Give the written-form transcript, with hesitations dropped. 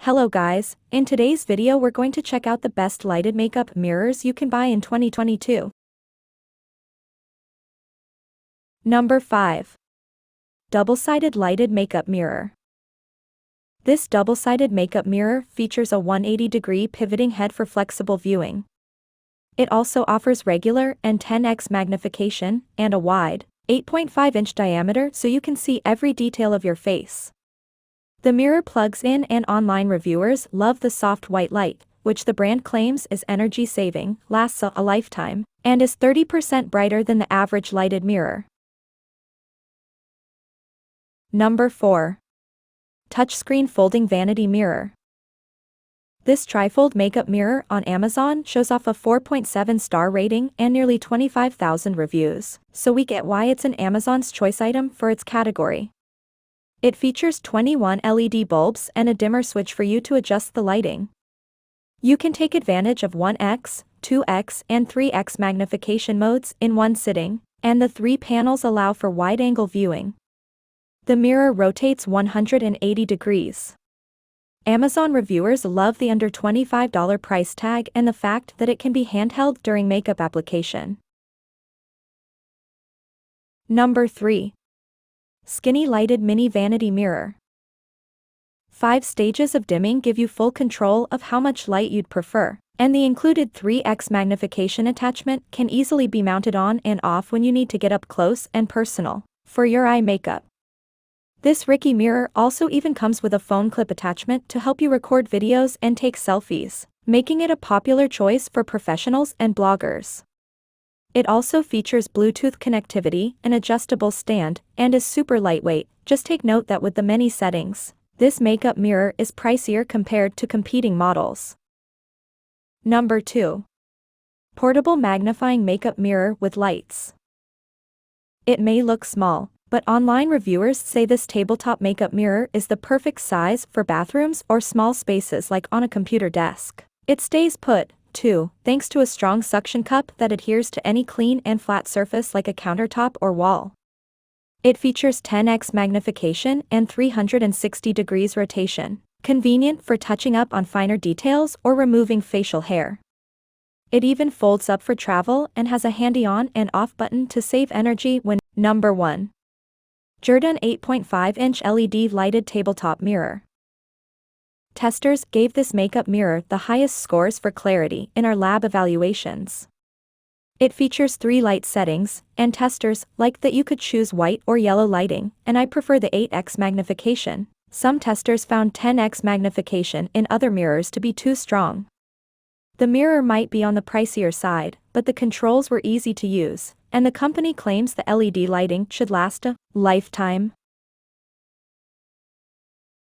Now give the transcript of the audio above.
Hello guys, in today's video we're going to check out the best lighted makeup mirrors you can buy in 2022. Number 5. Double-sided lighted makeup mirror. This double-sided makeup mirror features a 180-degree pivoting head for flexible viewing. It also offers regular and 10x magnification and a wide, 8.5-inch diameter so you can see every detail of your face. The mirror plugs in and online reviewers love the soft white light, which the brand claims is energy-saving, lasts a lifetime, and is 30% brighter than the average lighted mirror. Number 4. Touchscreen Folding Vanity Mirror. This trifold makeup mirror on Amazon shows off a 4.7-star rating and nearly 25,000 reviews, so we get why it's an Amazon's choice item for its category. It features 21 LED bulbs and a dimmer switch for you to adjust the lighting. You can take advantage of 1x, 2x, and 3x magnification modes in one sitting, and the 3 panels allow for wide-angle viewing. The mirror rotates 180 degrees. Amazon reviewers love the under $25 price tag and the fact that it can be handheld during makeup application. Number 3. Skinny Lighted Mini Vanity Mirror. 5 stages of dimming give you full control of how much light you'd prefer, and the included 3x magnification attachment can easily be mounted on and off when you need to get up close and personal for your eye makeup. This Ricky mirror also even comes with a phone clip attachment to help you record videos and take selfies, making it a popular choice for professionals and bloggers. It also features Bluetooth connectivity, an adjustable stand, and is super lightweight. Just take note that with the many settings, this makeup mirror is pricier compared to competing models. Number 2. Portable Magnifying Makeup Mirror with Lights. It may look small, but online reviewers say this tabletop makeup mirror is the perfect size for bathrooms or small spaces like on a computer desk. It stays put, too, thanks to a strong suction cup that adheres to any clean and flat surface like a countertop or wall. It features 10x magnification and 360 degrees rotation, convenient for touching up on finer details or removing facial hair. It even folds up for travel and has a handy on and off button to save energy when. Number 1. Jerdon 8.5-inch LED lighted tabletop mirror. Testers gave this makeup mirror the highest scores for clarity in our lab evaluations. It features 3 light settings, and testers like that you could choose white or yellow lighting, and I prefer the 8x magnification. Some testers found 10x magnification in other mirrors to be too strong. The mirror might be on the pricier side, but the controls were easy to use, and the company claims the LED lighting should last a lifetime.